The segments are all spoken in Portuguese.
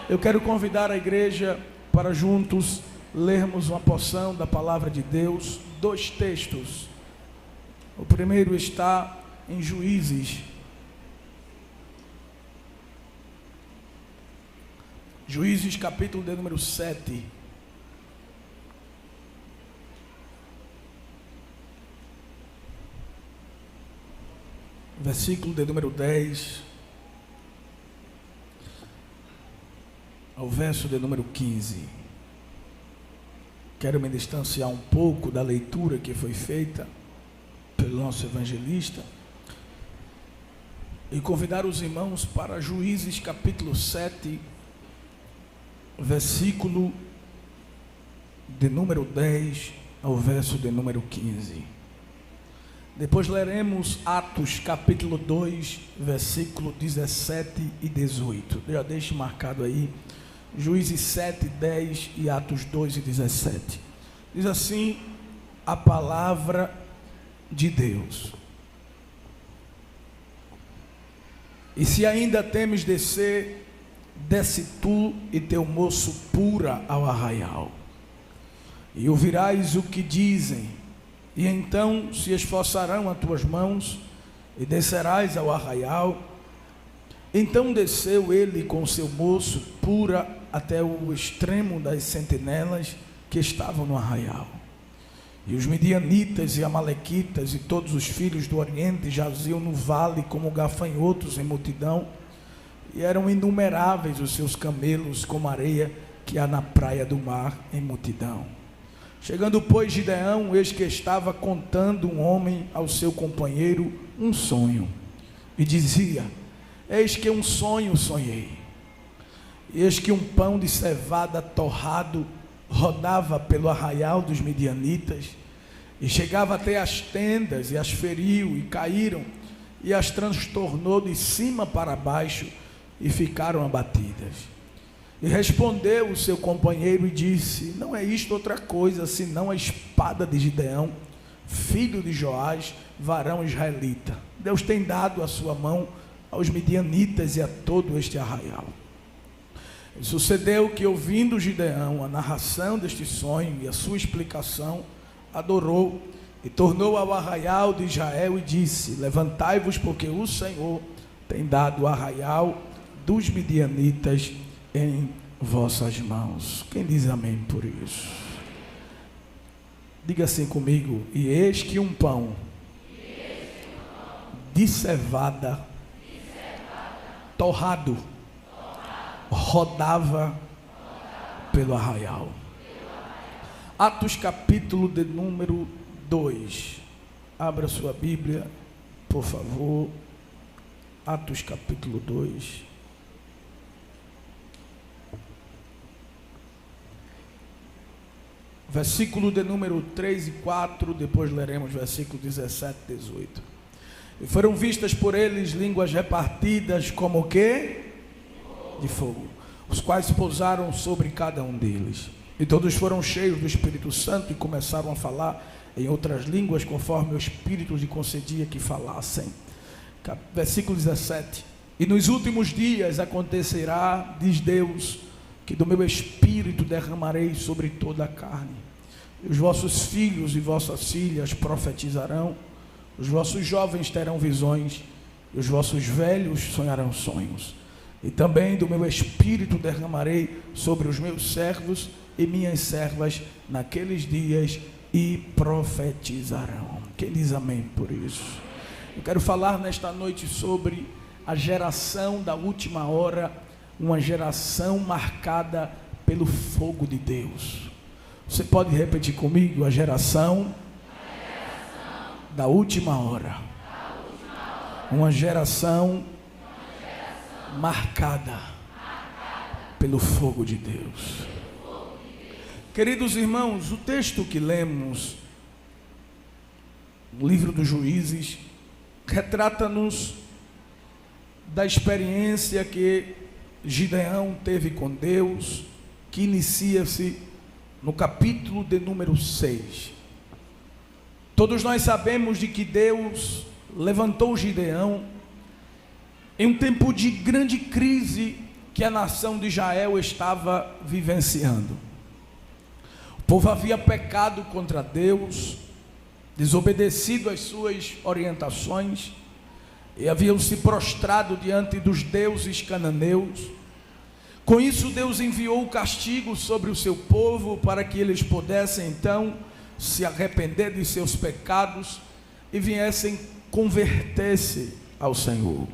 Eu quero convidar a igreja para juntos lermos uma porção da palavra de Deus, dois textos. O primeiro está em Juízes. Juízes capítulo de número 7. Versículo de número 10 ao verso de número 15. Quero me distanciar um pouco da leitura que foi feita pelo nosso evangelista e convidar os irmãos para Juízes capítulo 7, versículo de número 10 ao verso de número 15. Depois leremos Atos capítulo 2, versículo 17 e 18. Já deixe marcado aí, Juízes 7, 10 e Atos 2 e 17. Diz assim a palavra de Deus: E se ainda temes descer, desce tu e teu moço pura ao arraial, e ouvirás o que dizem, e então se esforçarão as tuas mãos, e descerás ao arraial. Então desceu ele com seu moço pura até o extremo das sentinelas que estavam no arraial. E os midianitas e amalequitas e todos os filhos do Oriente jaziam no vale como gafanhotos em multidão, e eram inumeráveis os seus camelos como a areia que há na praia do mar em multidão. Chegando, pois, Gideão, eis que estava contando um homem ao seu companheiro um sonho, e dizia: Eis que um sonho sonhei. Eis que um pão de cevada torrado rodava pelo arraial dos midianitas, e chegava até as tendas, e as feriu, e caíram, e as transtornou de cima para baixo, e ficaram abatidas. E respondeu o seu companheiro e disse: Não é isto outra coisa, senão a espada de Gideão, filho de Joás, varão israelita. Deus tem dado a sua mão aos midianitas e a todo este arraial. E sucedeu que, ouvindo Gideão a narração deste sonho e a sua explicação, adorou e tornou ao arraial de Israel e disse: Levantai-vos, porque o Senhor tem dado o arraial dos midianitas em vossas mãos. Quem diz amém por isso? Diga assim comigo: e eis que um pão de cevada torrado rodava pelo arraial. Atos capítulo de número 2. Abra sua Bíblia, por favor. Atos capítulo 2. Versículo de número 3 e 4, depois leremos versículo 17 e 18. E foram vistas por eles línguas repartidas como o quê? De fogo, os quais pousaram sobre cada um deles. E todos foram cheios do Espírito Santo e começaram a falar em outras línguas, conforme o Espírito lhe concedia que falassem. Versículo 17. E nos últimos dias acontecerá, diz Deus, que do meu Espírito derramarei sobre toda a carne. E os vossos filhos e vossas filhas profetizarão, os vossos jovens terão visões, e os vossos velhos sonharão sonhos. E também do meu Espírito derramarei sobre os meus servos e minhas servas naqueles dias, e profetizarão. Quem diz amém por isso? Eu quero falar nesta noite sobre a geração da última hora, uma geração marcada pelo fogo de Deus. Você pode repetir comigo? A geração da última hora. Uma geração marcada pelo fogo de Deus. Queridos irmãos, o texto que lemos no livro dos Juízes retrata-nos da experiência que Gideão teve com Deus, que inicia-se no capítulo de número 6. Todos nós sabemos de que Deus levantou Gideão em um tempo de grande crise que a nação de Israel estava vivenciando. O povo havia pecado contra Deus, desobedecido às suas orientações, e haviam se prostrado diante dos deuses cananeus. Com isso, Deus enviou o castigo sobre o seu povo, para que eles pudessem então se arrepender de seus pecados e viessem converter-se ao Senhor.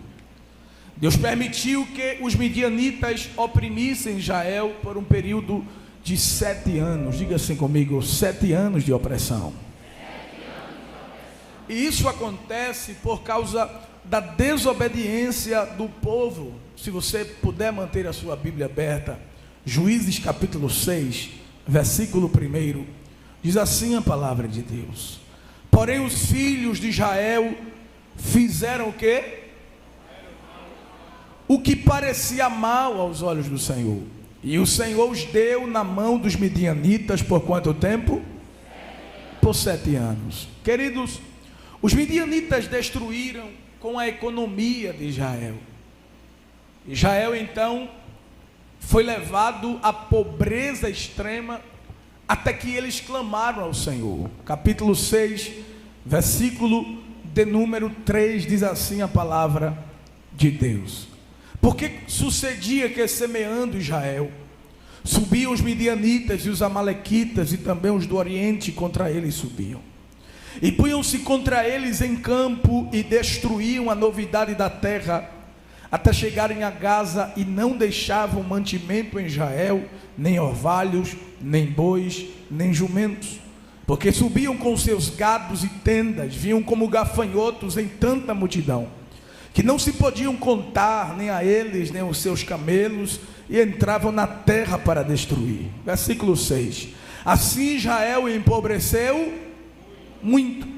Deus permitiu que os midianitas oprimissem Israel por um período de 7 anos. Diga assim comigo: 7 anos de opressão. E isso acontece por causa da desobediência do povo. Se você puder manter a sua Bíblia aberta, Juízes capítulo 6, versículo 1, diz assim a palavra de Deus: porém os filhos de Israel fizeram o quê? O que parecia mal aos olhos do Senhor, e o Senhor os deu na mão dos midianitas por quanto tempo? Por 7 anos. Queridos, os midianitas destruíram com a economia de Israel. Israel então foi levado à pobreza extrema, até que eles clamaram ao Senhor. Capítulo 6, versículo de número 3, diz assim a palavra de Deus: porque sucedia que, semeando Israel, subiam os midianitas e os amalequitas, e também os do oriente contra eles subiam, e punham-se contra eles em campo, e destruíam a novidade da terra, até chegarem a Gaza, e não deixavam mantimento em Israel, nem orvalhos, nem bois, nem jumentos, porque subiam com seus gados e tendas, vinham como gafanhotos em tanta multidão, que não se podiam contar, nem a eles, nem os seus camelos, e entravam na terra para destruir. Versículo 6: assim Israel empobreceu muito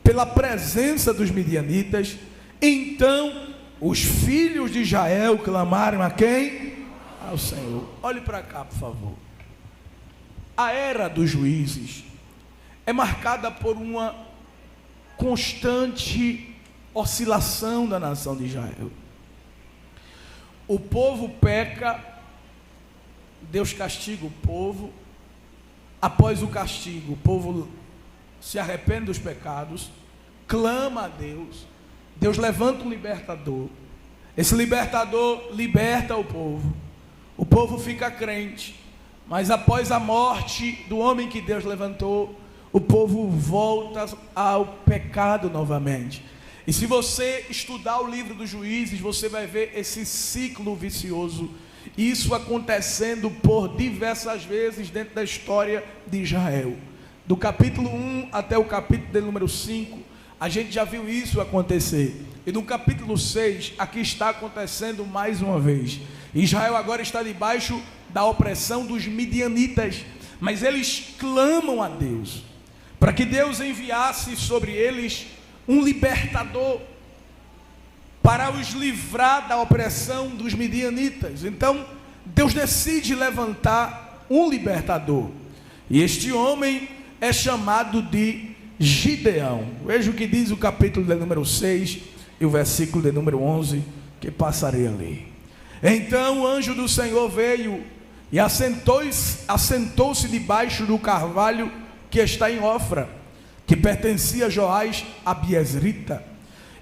pela presença dos midianitas. Então os filhos de Israel clamaram a quem? Ao Senhor. Olhe para cá, por favor. A era dos juízes é marcada por uma constante oscilação da nação de Israel. O povo peca, Deus castiga o povo. Após o castigo, o povo se arrepende dos pecados, clama a Deus, Deus levanta um libertador, esse libertador liberta o povo fica crente, mas após a morte do homem que Deus levantou, o povo volta ao pecado novamente. E se você estudar o livro dos Juízes, você vai ver esse ciclo vicioso, isso acontecendo por diversas vezes dentro da história de Israel. Do capítulo 1 até o capítulo de número 5, a gente já viu isso acontecer. E no capítulo 6, aqui está acontecendo mais uma vez. Israel agora está debaixo da opressão dos midianitas, mas eles clamam a Deus, para que Deus enviasse sobre eles um libertador, para os livrar da opressão dos midianitas. Então, Deus decide levantar um libertador, e este homem é chamado de Gideão. Veja o que diz o capítulo de número 6 e o versículo de número 11, que passarei a ler. Então o anjo do Senhor veio e assentou-se debaixo do carvalho que está em Ofra, que pertencia a Joás Abiezrita.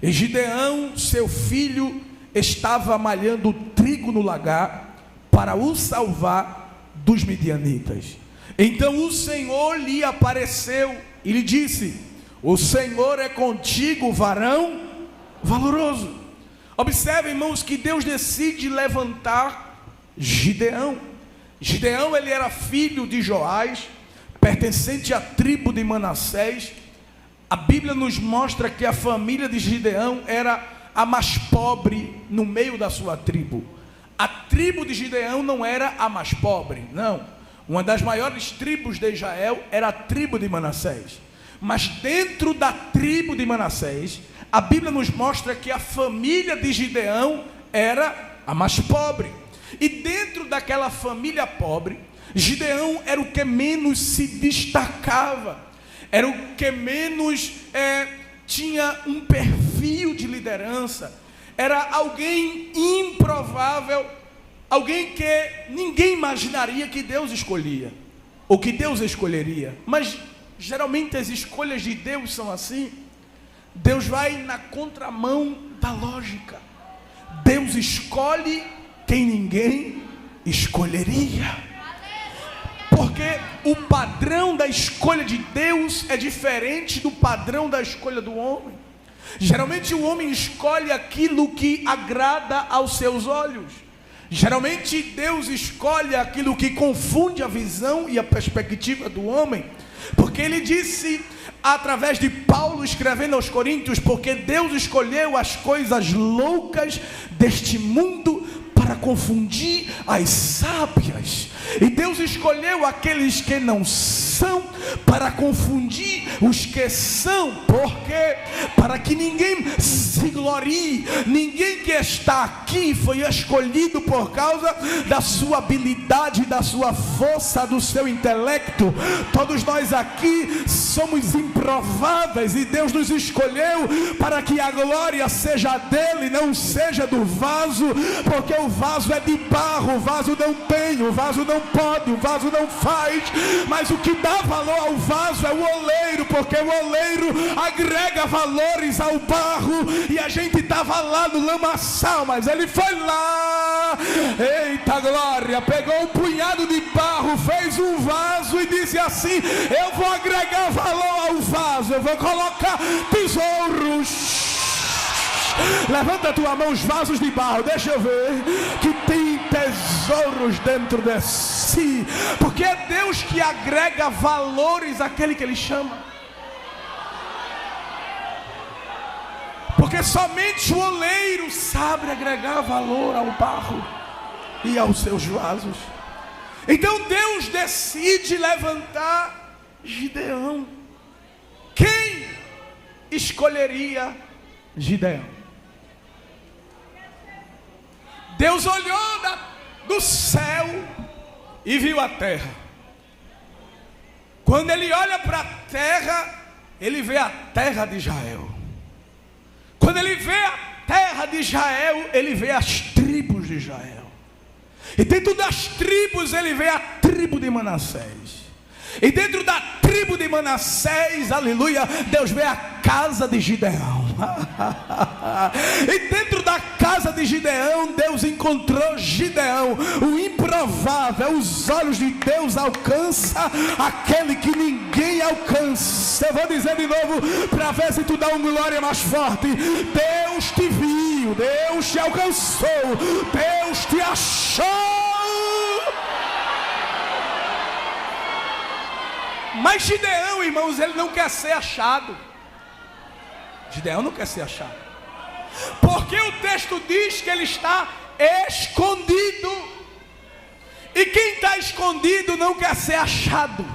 E Gideão, seu filho, estava malhando trigo no lagar para o salvar dos midianitas. Então o Senhor lhe apareceu e lhe disse: o Senhor é contigo, varão valoroso. Observe, irmãos, que Deus decide levantar Gideão. Gideão, ele era filho de Joás, pertencente à tribo de Manassés. A Bíblia nos mostra que a família de Gideão era a mais pobre no meio da sua tribo. A tribo de Gideão não era a mais pobre, não. Uma das maiores tribos de Israel era a tribo de Manassés. Mas dentro da tribo de Manassés, a Bíblia nos mostra que a família de Gideão era a mais pobre. E dentro daquela família pobre, Gideão era o que menos se destacava, era o que menos tinha um perfil de liderança, era alguém improvável Alguém que ninguém imaginaria que Deus escolhia, ou que Deus escolheria. Mas geralmente as escolhas de Deus são assim. Deus vai na contramão da lógica. Deus escolhe quem ninguém escolheria. Porque o padrão da escolha de Deus é diferente do padrão da escolha do homem. Geralmente o homem escolhe aquilo que agrada aos seus olhos. Geralmente Deus escolhe aquilo que confunde a visão e a perspectiva do homem. Porque ele disse, através de Paulo escrevendo aos Coríntios, porque Deus escolheu as coisas loucas deste mundo para confundir as sábias. E Deus escolheu aqueles que não são para confundir os que são. Porque para que ninguém se glorie, ninguém que está aqui foi escolhido por causa da sua habilidade, da sua força, do seu intelecto. Todos nós aqui somos improváveis e Deus nos escolheu para que a glória seja dele, não seja do vaso, porque o vaso é de barro, o vaso não tem, o vaso não pode, o vaso não faz, mas o que dá valor ao vaso é o oleiro, porque o oleiro agrega valores ao barro, e a gente estava lá no lamaçal, mas ele foi lá, eita glória, pegou um punhado de barro, fez um vaso e disse assim: eu vou agregar valor ao vaso, eu vou colocar tesouros. Levanta a tua mão, os vasos de barro, deixa eu ver, que tem tesouros dentro de si, porque é Deus que agrega valores àquele que Ele chama. Porque somente o oleiro sabe agregar valor ao barro e aos seus vasos. Então Deus decide levantar Gideão. Quem escolheria Gideão? Deus olhou do céu e viu a terra. Quando ele olha para a terra, ele vê a terra de Israel. Quando ele vê a terra de Israel, ele vê as tribos de Israel. E dentro das tribos ele vê a tribo de Manassés. E dentro da tribo de Manassés, aleluia, Deus vê a casa de Gideão. E dentro da casa de Gideão, Deus encontrou Gideão, o improvável. Os olhos de Deus alcançam aquele que ninguém alcança. Eu vou dizer de novo, para ver se tu dá uma glória mais forte. Deus te viu, Deus te alcançou, Deus te achou. Mas Gideão, irmãos, ele não quer ser achado. Gideão não quer ser achado, porque o texto diz que ele está escondido. E quem está escondido não quer ser achado.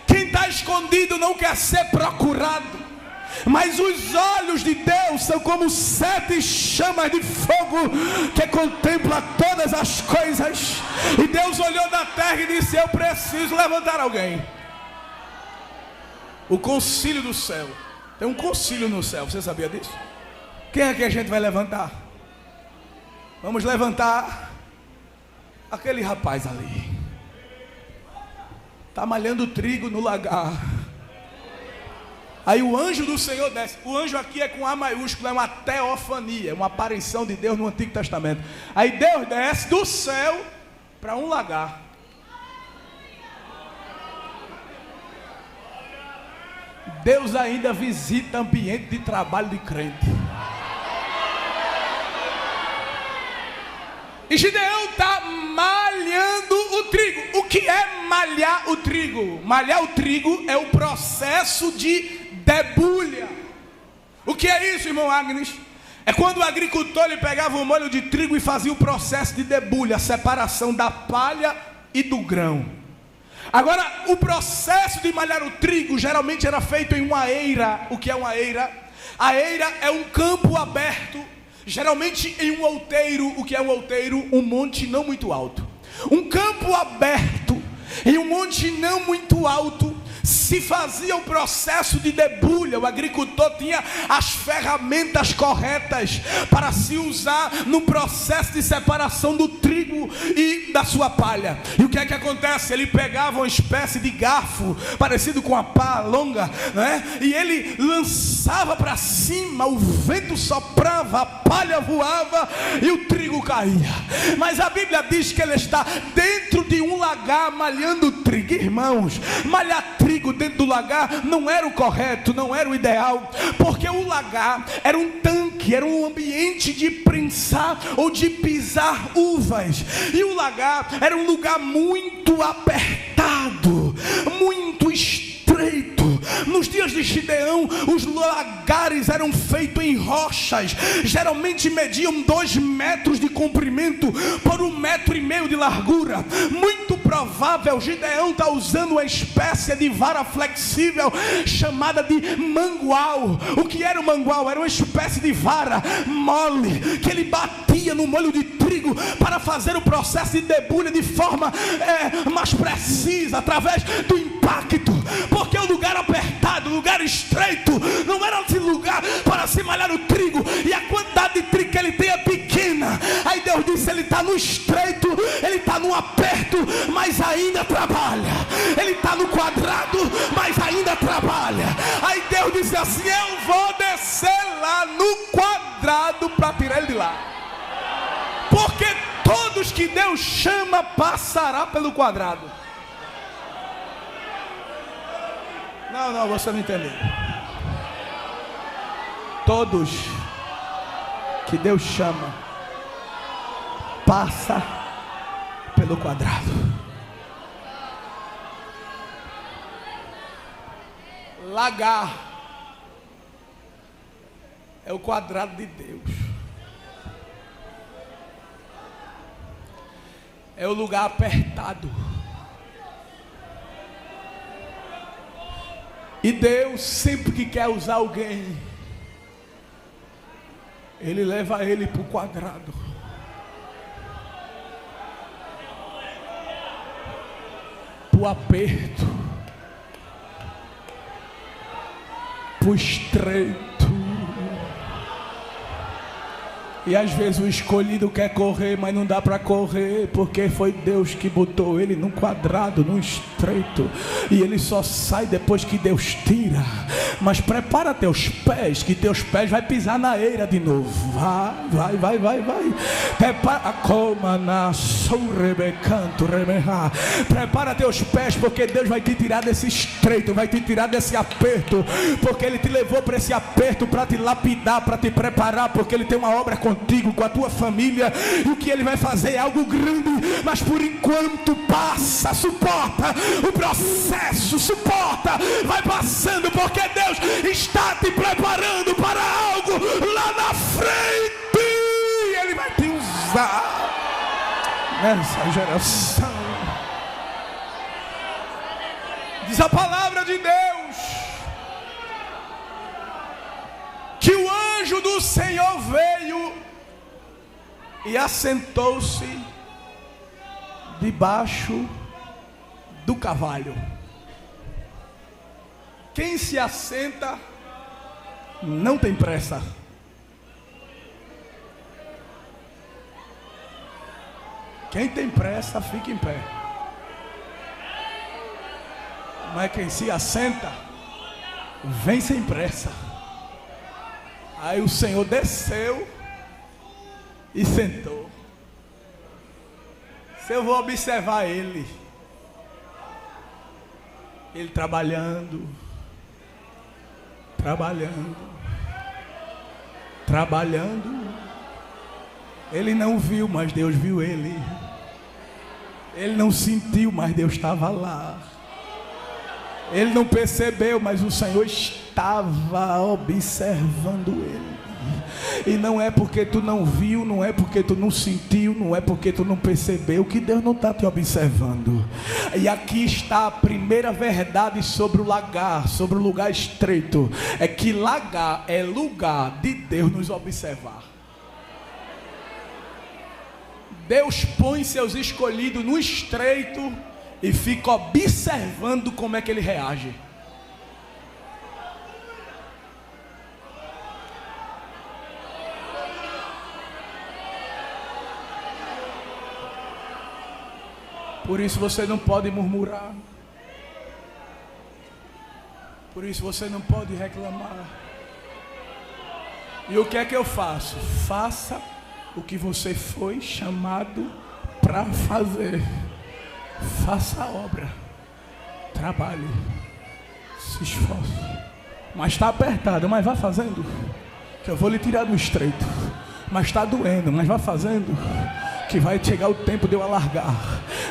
Quem está escondido não quer ser procurado. Mas os olhos de Deus são como 7 chamas de fogo que contempla todas as coisas. E Deus olhou da terra e disse: eu preciso levantar alguém. O concílio do céu. Tem um concílio no céu, você sabia disso? Quem é que a gente vai levantar? Vamos levantar aquele rapaz ali. Está malhando trigo no lagar. Aí o anjo do Senhor desce. O anjo aqui é com A maiúsculo, é uma teofania, uma aparição de Deus no Antigo Testamento. Aí Deus desce do céu para um lagar. Deus ainda visita ambiente de trabalho de crente. E Gideão está malhando o trigo. O que é malhar o trigo? Malhar o trigo é o processo de debulha. O que é isso, irmão Agnes? É quando o agricultor ele pegava um molho de trigo e fazia o processo de debulha, a separação da palha e do grão. Agora, o processo de malhar o trigo geralmente era feito em uma eira. O que é uma eira? A eira é um campo aberto, geralmente em um outeiro. O que é um outeiro? Um monte não muito alto. Um campo aberto em um monte não muito alto se fazia o processo de debulha. O agricultor tinha as ferramentas corretas para se usar no processo de separação do trigo trigo e da sua palha. E o que é que acontece? Ele pegava uma espécie de garfo, parecido com a pá longa, né? E ele lançava para cima, o vento soprava, a palha voava e o trigo caía. Mas a Bíblia diz que ele está dentro de um lagar malhando trigo. Irmãos, malhar trigo dentro do lagar não era o correto, não era o ideal, porque o lagar era um tanque, era um ambiente de prensar ou de pisar uvas. E o lagar era um lugar muito apertado, muito estreito. Nos dias de Gideão, os lagares eram feitos em rochas, geralmente mediam 2 metros de comprimento por 1,5 metros de largura. Muito provável Gideão está usando uma espécie de vara flexível chamada de mangual. O que era o mangual? Era uma espécie de vara mole que ele batia no molho de trigo para fazer o processo de debulha de forma mais precisa, através do impacto. Porque o lugar apertado, o lugar estreito, não era esse lugar para se malhar o trigo, e a quantidade de trigo que ele tem é pequena. Aí Deus disse: ele está no estreito, ele está no aperto, mas ainda trabalha. Ele está no quadrado, mas ainda trabalha. Aí Deus disse assim: eu vou descer lá no quadrado para tirar ele de lá. Porque todos que Deus chama passará pelo quadrado. Não, você não entendeu. Todos que Deus chama passa pelo quadrado. Lagar é o quadrado de Deus. É o lugar apertado. E Deus, sempre que quer usar alguém, Ele leva ele para o quadrado. Para o aperto. Para o estreito. E às vezes o escolhido quer correr, mas não dá para correr, porque foi Deus que botou ele num quadrado, num estreito. E ele só sai depois que Deus tira. Mas prepara teus pés, que teus pés vai pisar na eira de novo. Vai. Prepara teus pés, porque Deus vai te tirar desse estreito, vai te tirar desse aperto, porque Ele te levou para esse aperto para te lapidar, para te preparar, porque Ele tem uma obra contigo, com a tua família, e o que Ele vai fazer é algo grande. Mas por enquanto passa, suporta o processo, suporta, vai passando, porque Deus está te preparando para algo lá na frente, e Ele vai te usar nessa geração. Diz a palavra de Deus que o anjo do Senhor veio e assentou-se debaixo do cavalo. Quem se assenta não tem pressa. Quem tem pressa fica em pé. Mas quem se assenta vem sem pressa. Aí o Senhor desceu e sentou. Se eu vou observar ele trabalhando, ele não viu, mas Deus viu ele. Ele não sentiu, mas Deus estava lá. Ele não percebeu, mas o Senhor estava observando ele. E não é porque tu não viu, não é porque tu não sentiu, não é porque tu não percebeu que Deus não está te observando. E aqui está a primeira verdade sobre o lagar, sobre o lugar estreito. É que lagar é lugar de Deus nos observar. Deus põe seus escolhidos no estreito e fica observando como é que ele reage. Por isso você não pode murmurar. Por isso você não pode reclamar. E o que é que eu faço? Faça o que você foi chamado para fazer. Faça a obra. Trabalhe. Se esforce. Mas está apertado, mas vá fazendo. Que eu vou lhe tirar do estreito. Mas está doendo, mas vá fazendo. Que vai chegar o tempo de eu alargar.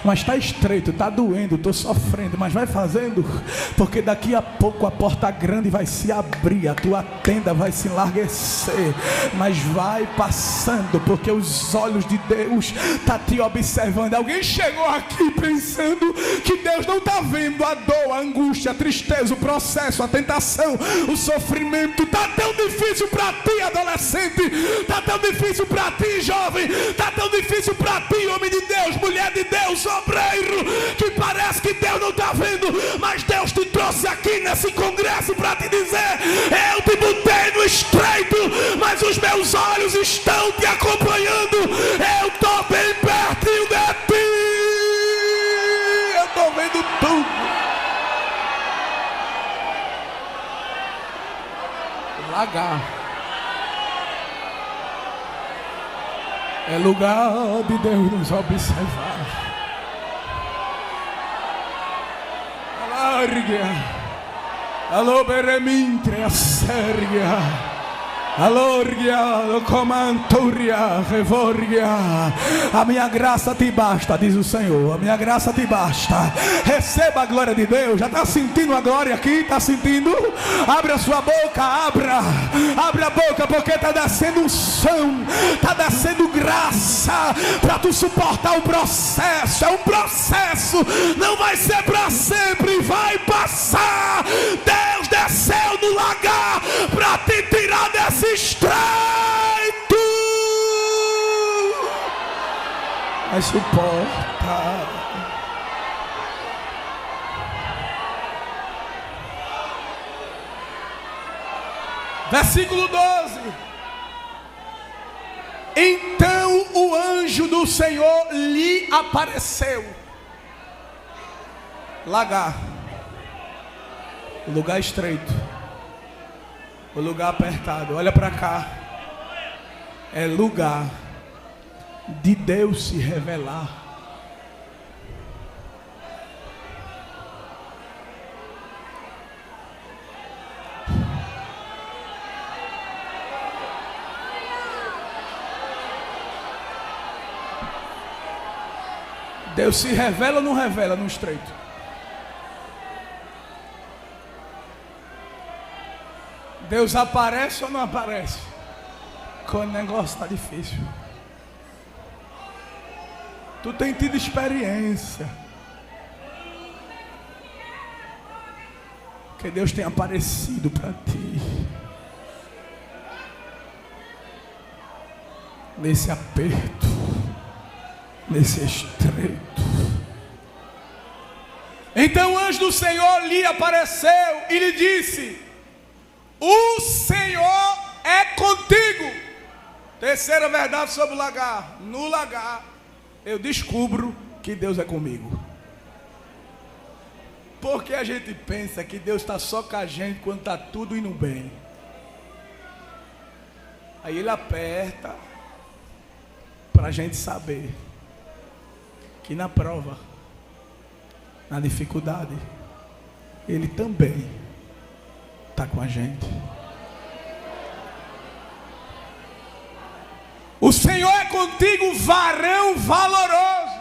Mas está estreito, está doendo, estou sofrendo. Mas vai fazendo. Porque daqui a pouco a porta grande vai se abrir. A tua tenda vai se enlarguecer. Mas vai passando. Porque os olhos de Deus estão te observando. Alguém chegou aqui pensando que Deus não está vendo a dor, a angústia, a tristeza, o processo, a tentação, o sofrimento. Está tão difícil para ti, adolescente. Está tão difícil para ti, jovem. Está tão difícil para ti, homem de Deus, mulher de Deus, obreiro, que parece que Deus não está vendo, mas Deus te trouxe aqui nesse congresso para te dizer: eu te botei no estreito, mas os meus olhos estão te acompanhando. Eu estou bem pertinho de ti. Eu estou vendo tudo. Lagar é lugar de Deus nos observar. Alarga. Alô, beremintre, a sérgia. Alorgia, comantoria, revorgia. A minha graça te basta, diz o Senhor. A minha graça te basta. Receba a glória de Deus. Já está sentindo a glória aqui? Está sentindo? Abre a sua boca, abra. Abre a boca, porque está descendo unção. Está descendo graça para tu suportar o processo. É um processo. Não vai ser para sempre. Vai passar. Deus desceu no lagar para te tirar desse estreito. Mas suporta. Versículo 12. Então o anjo do Senhor lhe apareceu. Lagar. O lugar estreito. O lugar apertado. Olha para cá. É lugar de Deus se revelar. Deus se revela ou não revela no estreito? Deus aparece ou não aparece? Quando o negócio está difícil. Tu tem tido experiência. Que Deus tem aparecido para ti. Nesse aperto. Nesse estreito. Então o anjo do Senhor lhe apareceu e lhe disse: o Senhor é contigo. Terceira verdade sobre o lagar. No lagar eu descubro que Deus é comigo. Porque a gente pensa que Deus está só com a gente quando está tudo indo bem. Aí Ele aperta para a gente saber que na prova, na dificuldade, Ele também está com a gente. O Senhor é contigo, varão valoroso.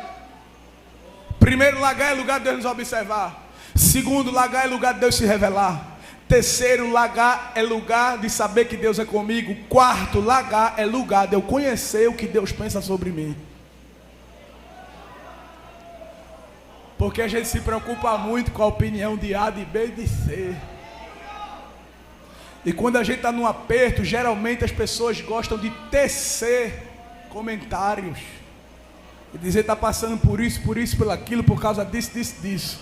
Primeiro, lagar é lugar de Deus nos observar. Segundo, lagar é lugar de Deus se revelar. Terceiro, lagar é lugar de saber que Deus é comigo. Quarto, lagar é lugar de eu conhecer o que Deus pensa sobre mim. Porque a gente se preocupa muito com a opinião de A, de B e de C. E quando a gente está num aperto, geralmente as pessoas gostam de tecer comentários. E dizer: está passando por isso, por aquilo, por causa disso, disso.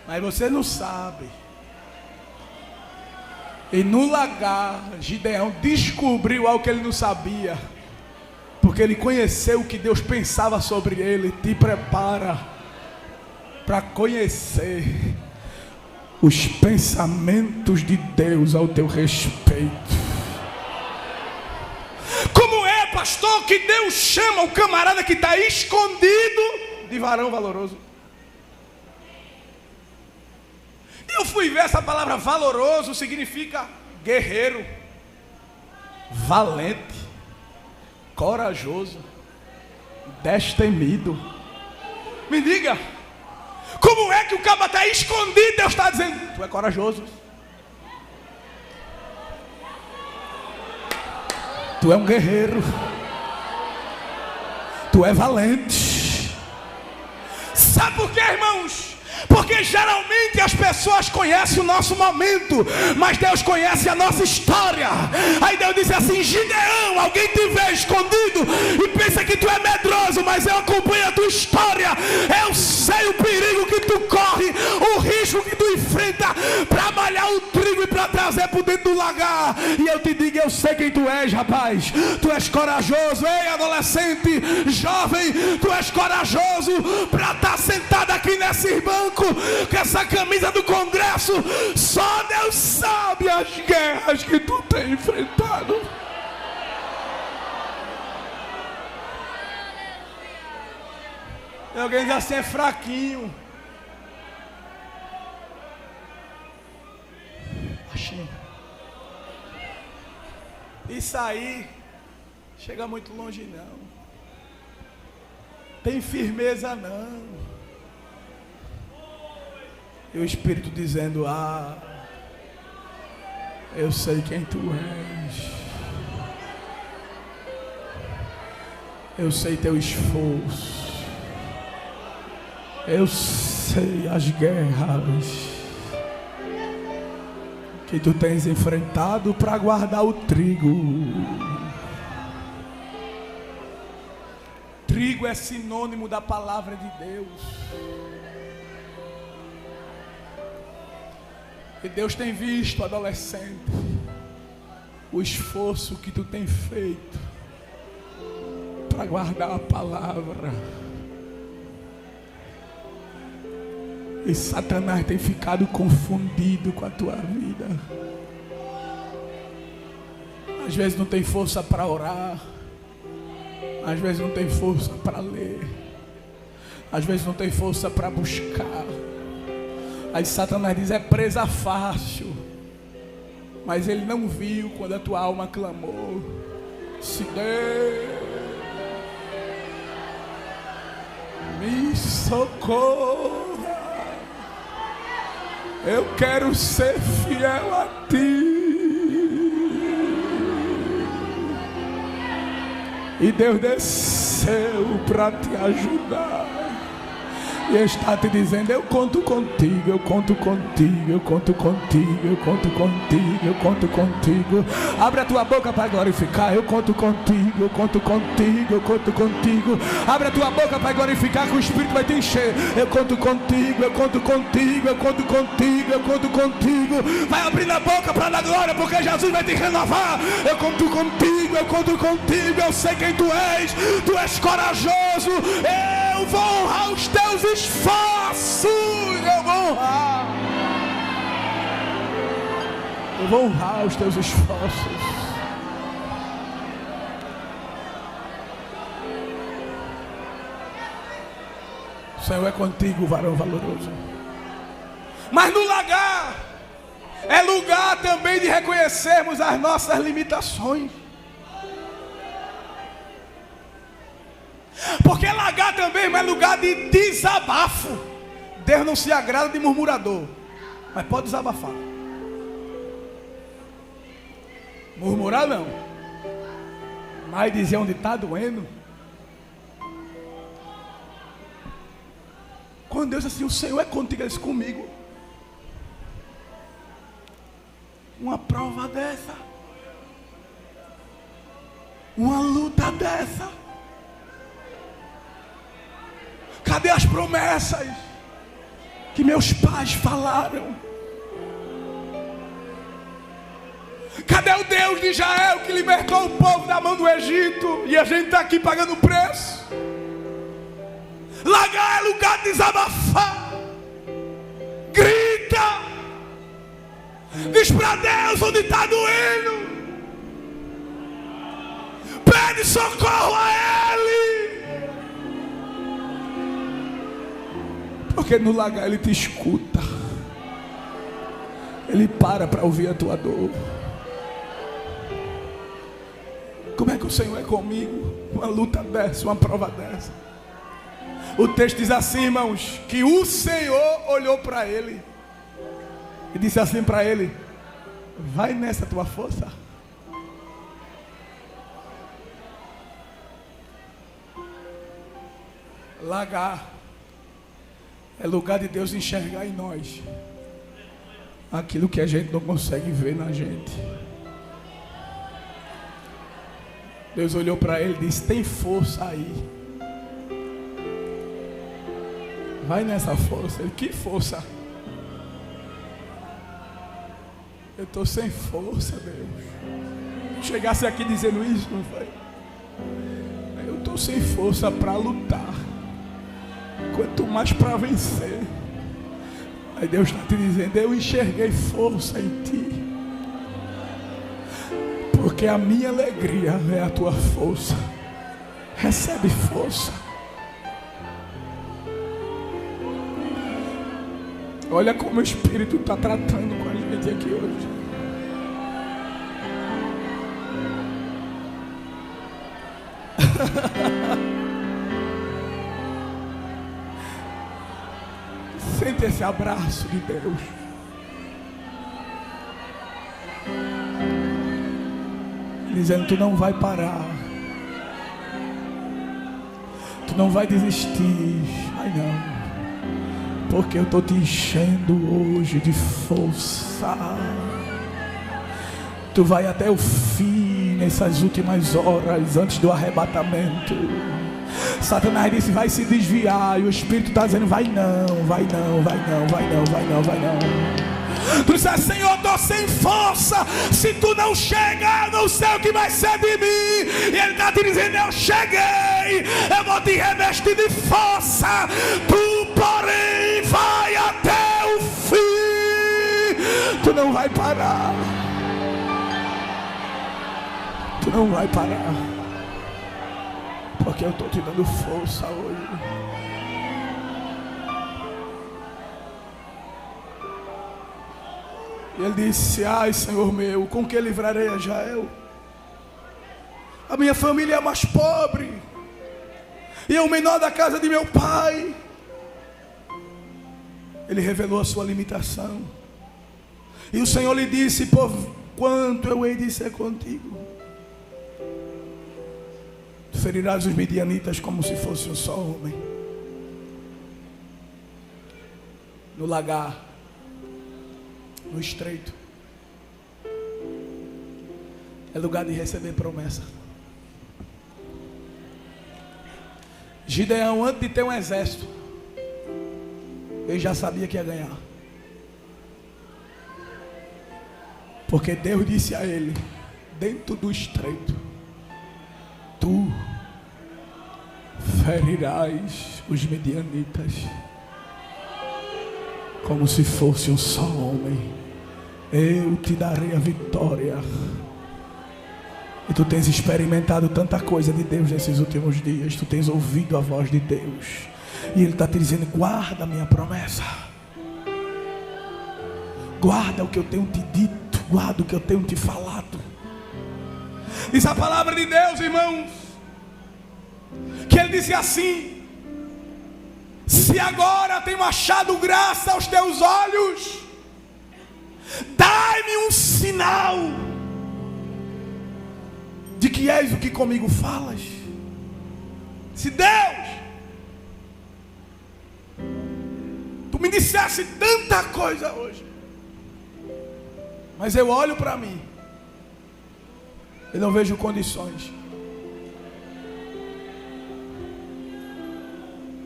Mas você não sabe. E no lagar, Gideão descobriu algo que ele não sabia. Porque ele conheceu o que Deus pensava sobre ele. Te prepara. para conhecer os pensamentos de Deus ao teu respeito. Como é, pastor, que Deus chama o camarada que está escondido de varão valoroso? E eu fui ver essa palavra valoroso, significa guerreiro, valente, corajoso, destemido. Me diga, como é que o cabo está escondido? Deus está dizendo: tu é corajoso, tu é um guerreiro, tu é valente. Sabe por quê, irmãos? Porque geralmente as pessoas conhecem o nosso momento, mas Deus conhece a nossa história. Aí Deus disse assim: Gideão, alguém te vê escondido e pensa que tu é medroso, mas eu acompanho a tua história. Eu sei o perigo que tu corre, o risco que tu enfrenta para malhar o trigo e para trazer por dentro do lagar. E eu te digo, eu sei quem tu és, rapaz. Tu és corajoso, ei, adolescente, jovem, tu és corajoso para estar sentado aqui nesse banco com essa camisa do Congresso. Só Deus sabe as guerras que tu tem enfrentado. E alguém diz assim: é fraquinho. Achei. Isso aí chega muito longe não. Tem firmeza não. E o Espírito dizendo: ah, eu sei quem tu és. Eu sei teu esforço. Eu sei as guerras que tu tens enfrentado para guardar o trigo. Trigo é sinônimo da palavra de Deus. E Deus tem visto, adolescente, o esforço que tu tem feito para guardar a palavra. E Satanás tem ficado confundido com a tua vida. Às vezes não tem força para orar. Às vezes não tem força para ler. Às vezes não tem força para buscar. Aí Satanás diz: é presa fácil. Mas ele não viu quando a tua alma clamou: se Deus me socorra, eu quero ser fiel a ti. E Deus desceu para te ajudar. E está te dizendo: eu conto contigo, eu conto contigo, eu conto contigo, eu conto contigo, eu conto contigo. Abre a tua boca para glorificar. Eu conto contigo, eu conto contigo, eu conto contigo. Abre a tua boca para glorificar, que o Espírito vai te encher. Eu conto contigo, eu conto contigo, eu conto contigo, eu conto contigo. Vai abrindo a boca para dar glória, porque Jesus vai te renovar. Eu conto contigo, eu conto contigo. Eu sei quem tu és corajoso. Eu vou honrar os teus esforços. Eu vou honrar. Eu vou honrar os teus esforços. O Senhor é contigo, varão valoroso. Mas no lagar é lugar também de reconhecermos as nossas limitações. Porque lagar também é lugar de desabafo. Deus não se agrada de murmurador, mas pode desabafar. Murmurar não, mas dizer onde está doendo. Quando Deus diz assim: o Senhor é contigo, Ele diz comigo. Uma prova dessa, uma luta dessa. Cadê as promessas que meus pais falaram? Cadê o Deus de Israel que libertou o povo da mão do Egito? E a gente está aqui pagando preço. Lagar é lugar de desabafar. Diz para Deus onde está doendo. Pede socorro a Ele. Porque no lagar Ele te escuta. Ele para ouvir a tua dor. Como é que o Senhor é comigo? Uma luta dessa, uma prova dessa. O texto diz assim, irmãos, que o Senhor olhou para ele e disse assim para ele: vai nessa tua força. Lagar é lugar de Deus enxergar em nós aquilo que a gente não consegue ver na gente. Deus olhou para ele e disse: tem força aí. Vai nessa força. Ele: que força? Eu estou sem força, Deus. Chegasse aqui dizendo isso, não foi? Eu estou sem força para lutar, quanto mais para vencer. Aí Deus está te dizendo: eu enxerguei força em ti, porque a minha alegria é a tua força. Recebe força. Olha como o Espírito está tratando com a gente aqui hoje. Sente esse abraço de Deus. Dizendo: tu não vai parar, tu não vai desistir. Ai não, porque eu estou te enchendo hoje de força. Tu vai até o fim, nessas últimas horas antes do arrebatamento. Satanás disse: vai se desviar, e o Espírito está dizendo: vai não, vai não, vai não, vai não, vai não, vai não. Tu disse: Senhor, estou sem força. Se tu não chegar, não sei o que vai ser de mim. E Ele está te dizendo: eu cheguei, eu vou te revestir de força. Tu, porém, vai até o fim. Tu não vai parar. Tu não vai parar, porque eu estou te dando força hoje. E ele disse: ai, Senhor meu, com que livrarei a Jael? A minha família é a mais pobre, e é o menor da casa de meu pai. Ele revelou a sua limitação. E o Senhor lhe disse: por quanto eu hei de ser contigo? Tu ferirás os midianitas como se fosse um só homem. No lagar, no estreito, é lugar de receber promessa. Gideão, antes de ter um exército, ele já sabia que ia ganhar, porque Deus disse a ele: dentro do estreito, tu ferirás os midianitas como se fosse um só homem. Eu te darei a vitória. E tu tens experimentado tanta coisa de Deus nesses últimos dias. Tu tens ouvido a voz de Deus, e Ele está te dizendo: guarda a minha promessa, guarda o que eu tenho te dito, guarda o que eu tenho te falado. Diz a palavra de Deus, irmãos, que Ele disse assim: se agora tenho achado graça aos teus olhos, dai-me um sinal de que és o que comigo falas. Se Deus, tu me dissesse tanta coisa hoje, mas eu olho para mim, eu não vejo condições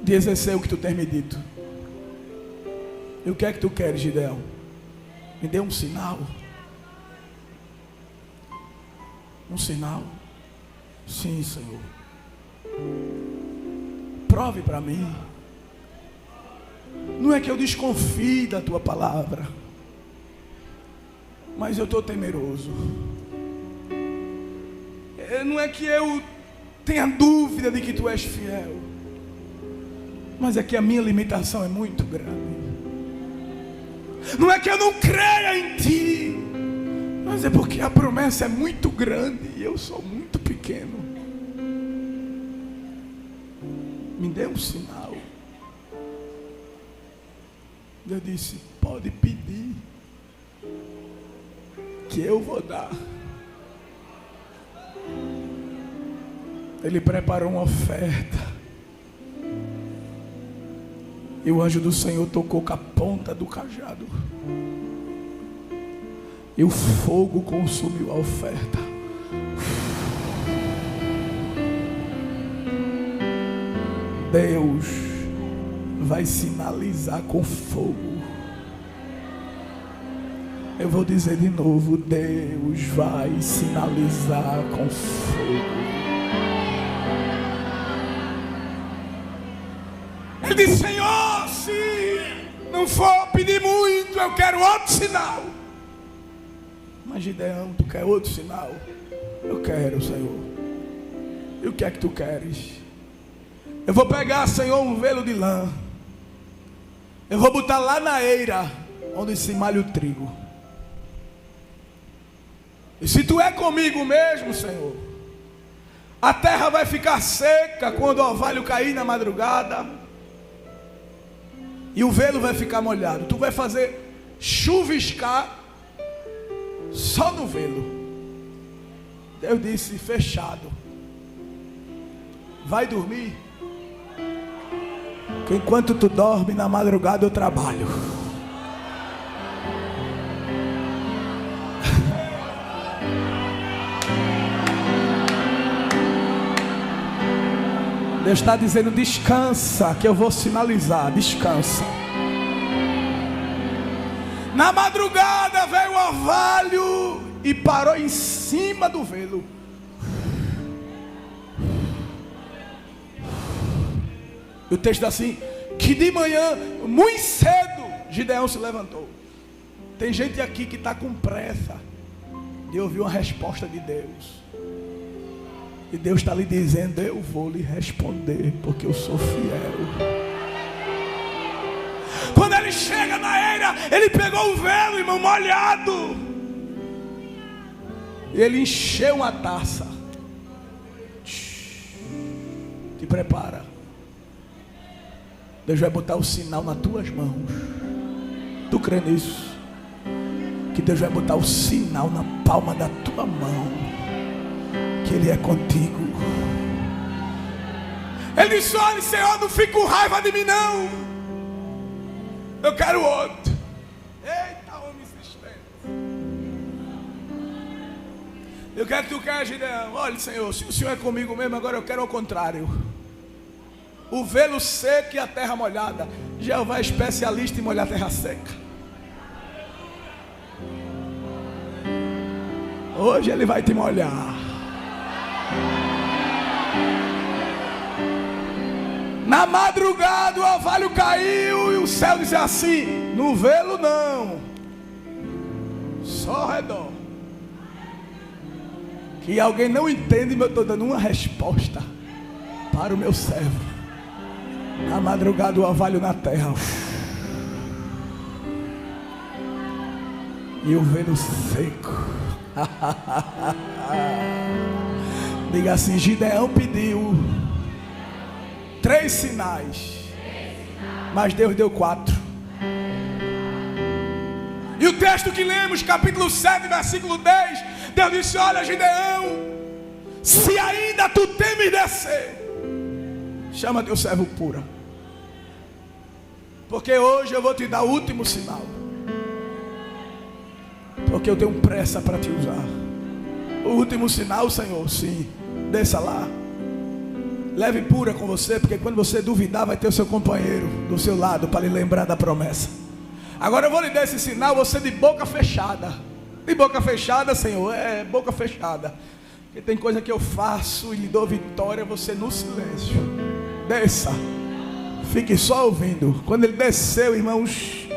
de exercer o que tu tens me dito. E o que é que tu queres, Gideão? Me dê um sinal. Um sinal. Sim, Senhor. Prove para mim. Não é que eu desconfie da tua palavra, mas eu estou temeroso. Não é que eu tenha dúvida de que tu és fiel, mas é que a minha limitação é muito grande. Não é que eu não creia em ti, mas é porque a promessa é muito grande e eu sou muito pequeno. Me dê um sinal. Eu disse: pode pedir, que eu vou dar. Ele preparou uma oferta, e o anjo do Senhor tocou com a ponta do cajado, e o fogo consumiu a oferta. Deus vai sinalizar com fogo. Eu vou dizer de novo: Deus vai sinalizar com fogo. Ele disse: Senhor, se não for pedir muito, eu quero outro sinal. Mas Gideão, tu quer outro sinal? Eu quero, Senhor. E o que é que tu queres? Eu vou pegar, Senhor, um velo de lã. Eu vou botar lá na eira onde se malha o trigo. E se tu é comigo mesmo, Senhor, a terra vai ficar seca quando o orvalho cair na madrugada, e o velo vai ficar molhado. Tu vai fazer chuviscar só no velo. Deus disse: fechado. Vai dormir, que enquanto tu dorme, na madrugada eu trabalho. Deus está dizendo: descansa, que eu vou sinalizar. Descansa. Na madrugada veio o orvalho e parou em cima do velo. E o texto diz assim: que de manhã, muito cedo, Gideão se levantou. Tem gente aqui que está com pressa de ouvir uma resposta de Deus. E Deus está lhe dizendo: eu vou lhe responder, porque eu sou fiel. Quando ele chega na eira, ele pegou o velo, irmão, molhado, e ele encheu uma taça. Te prepara. Deus vai botar o sinal nas tuas mãos. Tu crê nisso? Que Deus vai botar o sinal na palma da tua mão, que Ele é contigo. Ele disse: olha, Senhor, não fique com raiva de mim não, eu quero outro. Eita, homem insistente. Eu quero que tu queres, Gideão. Olha, Senhor, se o Senhor é comigo mesmo, agora eu quero ao contrário. O velo seco e a terra molhada. Jeová é especialista em molhar a terra seca. Hoje Ele vai te molhar. Na madrugada o orvalho caiu e o céu disse assim: no velo não, só ao redor. Que alguém não entende, mas eu estou dando uma resposta para o meu servo. Na madrugada o orvalho na terra e o velo seco. Diga assim: Gideão pediu 3 sinais, mas Deus deu 4. E o texto que lemos, capítulo 7, versículo 10, Deus disse: olha, Gideão, se ainda tu temes descer, chama teu servo pura, porque hoje eu vou te dar o último sinal, porque eu tenho pressa para te usar. O último sinal, Senhor, sim, desça lá, leve pura com você, porque quando você duvidar vai ter o seu companheiro do seu lado para lhe lembrar da promessa. Agora eu vou lhe dar esse sinal, você de boca fechada. De boca fechada, Senhor, é boca fechada, porque tem coisa que eu faço e lhe dou vitória, você no silêncio. Desça, fique só ouvindo. Quando ele desceu, irmãos,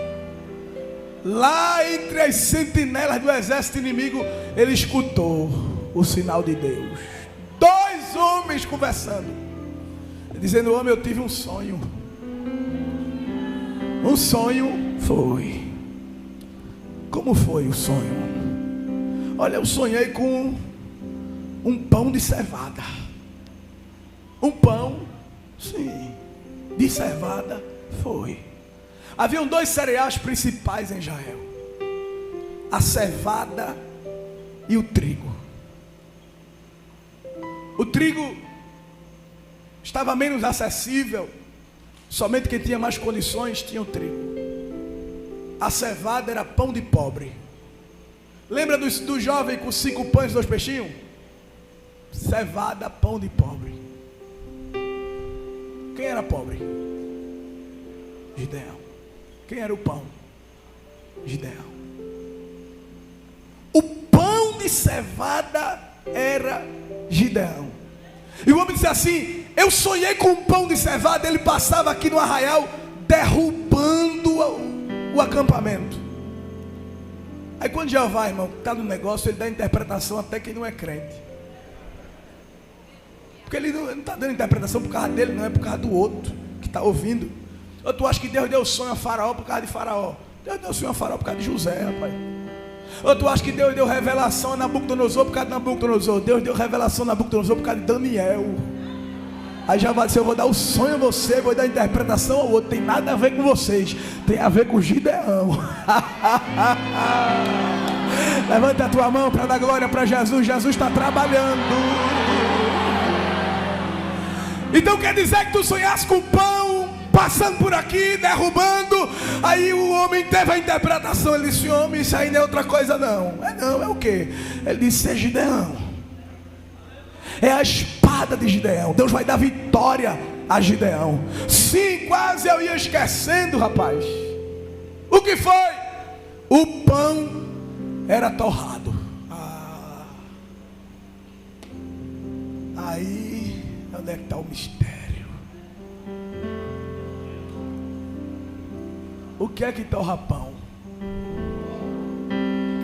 lá entre as sentinelas do exército inimigo, ele escutou o sinal de Deus. 2 homens conversando, dizendo: homem, eu tive um sonho. Um sonho foi. Como foi o sonho? Olha, eu sonhei com um pão de cevada. Um pão, sim, de cevada foi. Haviam 2 cereais principais em Israel: a cevada e o trigo. O trigo estava menos acessível, somente quem tinha mais condições tinha o trigo. A cevada era pão de pobre. Lembra do jovem com 5 pães e 2 peixinhos? Cevada, pão de pobre. Quem era pobre? Gideão. Quem era o pão? Gideão. O pão de cevada era Gideão. E o homem disse assim: eu sonhei com um pão de cevada. Ele passava aqui no arraial, derrubando o acampamento. Aí quando Jeová, irmão, está no negócio, ele dá interpretação até quem não é crente. Porque ele não está dando interpretação por causa dele, não é por causa do outro que está ouvindo. Ou tu acha que Deus deu sonho a Faraó por causa de Faraó? Deus deu sonho a Faraó por causa de José, rapaz. Ou tu acha que Deus deu revelação a Nabucodonosor por causa de Nabucodonosor? Deus deu revelação a Nabucodonosor por causa de Daniel. Aí já vai dizer: eu vou dar o sonho a você, vou dar a interpretação ao outro. Tem nada a ver com vocês, tem a ver com Gideão. Levanta a tua mão para dar glória para Jesus. Jesus está trabalhando. Então quer dizer que tu sonhaste com pão, passando por aqui, derrubando. Aí o homem teve a interpretação. Ele disse: homem, isso aí não é outra coisa não. É o quê? Ele disse: é Gideão. É a espada de Gideão. Deus vai dar vitória a Gideão. Sim, quase eu ia esquecendo, rapaz. O que foi? O pão era torrado. Aí, onde é que está o mistério? O que é que torra pão?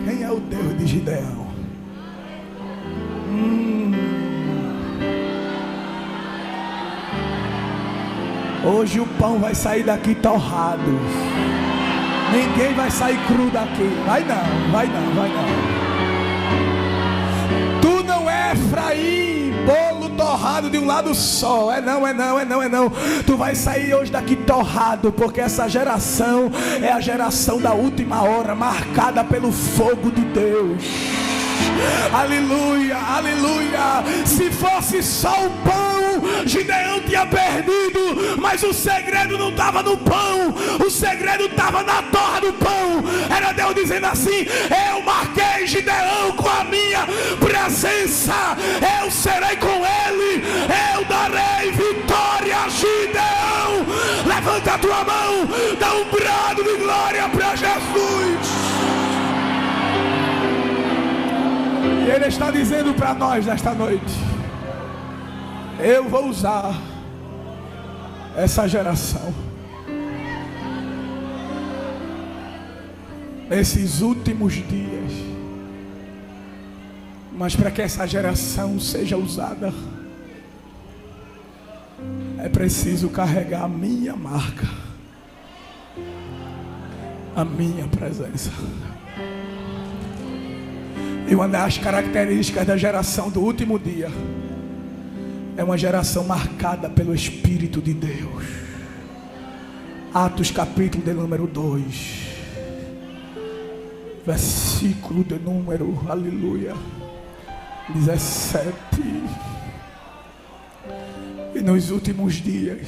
Quem é o Deus de Gideão? Hoje o pão vai sair daqui torrado. Ninguém vai sair cru daqui. Vai não, vai não, vai não. Tu não é Efraim, bolo torrado de um lado só. É não, é não, é não, é não. Tu vai sair hoje daqui torrado, porque essa geração é a geração da última hora, marcada pelo fogo de Deus. Aleluia, aleluia. Se fosse só o pão, Gideão tinha perdido. Mas o segredo não estava no pão, o segredo estava na torra do pão. Era Deus dizendo assim: eu marquei Gideão com a minha presença, eu serei com ele, eu darei vitória a Gideão. Levanta a tua mão, dá um brado de glória para Jesus. Ele está dizendo para nós nesta noite: eu vou usar essa geração nesses últimos dias. Mas para que essa geração seja usada, é preciso carregar a minha marca, a minha presença. E uma das características da geração do último dia é uma geração marcada pelo Espírito de Deus. Atos capítulo de número 2, versículo de número, aleluia, 17. E nos últimos dias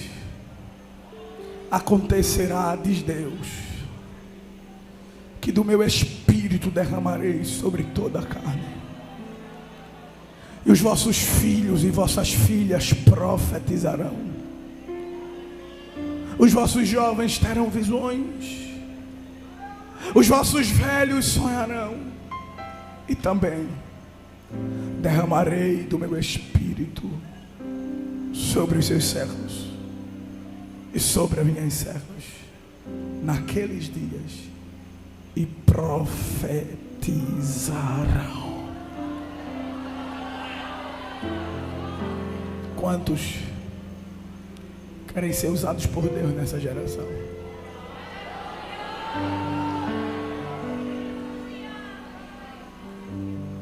acontecerá, diz Deus, que do meu Espírito derramarei sobre toda a carne, e os vossos filhos e vossas filhas profetizarão, os vossos jovens terão visões, os vossos velhos sonharão, e também derramarei do meu Espírito sobre os seus servos e sobre as minhas servas naqueles dias, e profetizarão. Quantos querem ser usados por Deus nessa geração?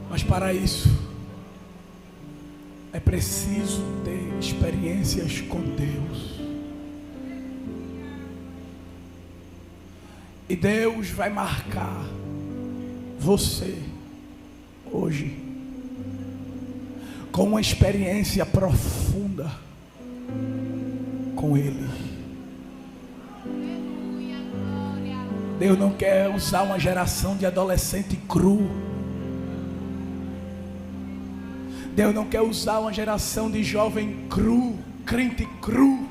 Mas para isso é preciso ter experiências com Deus. E Deus vai marcar você hoje com uma experiência profunda com Ele. Deus não quer usar uma geração de adolescente cru. Deus não quer usar uma geração de jovem cru, crente cru.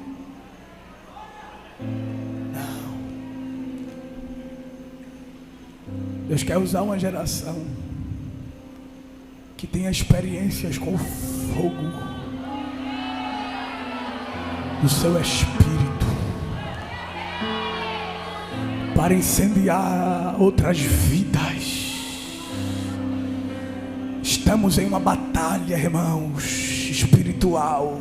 Não. Deus quer usar uma geração que tenha experiências com o fogo do seu espírito para incendiar outras vidas. Estamos em uma batalha, irmãos, espiritual.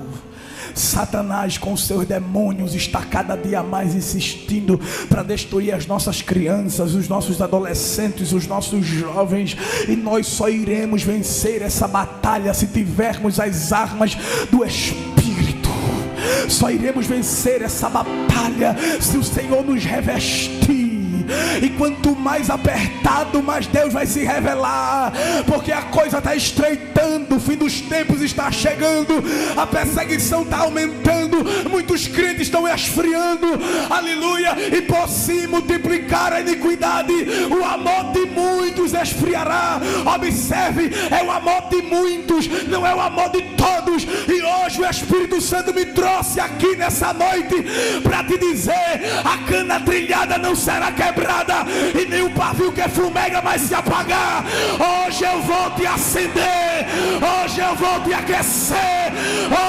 Satanás com seus demônios está cada dia mais insistindo para destruir as nossas crianças, os nossos adolescentes, os nossos jovens. E nós só iremos vencer essa batalha se tivermos as armas do Espírito. Só iremos vencer essa batalha se o Senhor nos revestir. E quanto mais apertado, mais Deus vai se revelar, porque a coisa está estreitando, o fim dos tempos está chegando, a perseguição está aumentando, muitos crentes estão esfriando, aleluia, e por se multiplicar a iniquidade, o amor de muitos esfriará. Observe, é o amor de muitos, não é o amor de todos. E hoje o Espírito Santo me trouxe aqui nessa noite para te dizer: a cana trilhada não será quebrada, e nem o pavio que fumega vai se apagar. Hoje eu vou te acender, hoje eu vou te aquecer,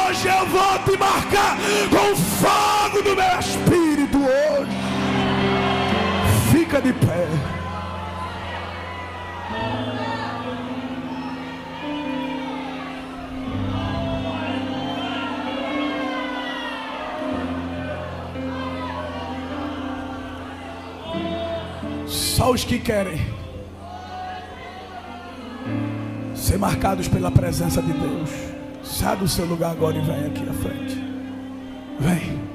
hoje eu vou te marcar com o fogo do meu Espírito. Hoje fica de pé. Só os que querem ser marcados pela presença de Deus, sai do seu lugar agora e vem aqui à frente. Vem.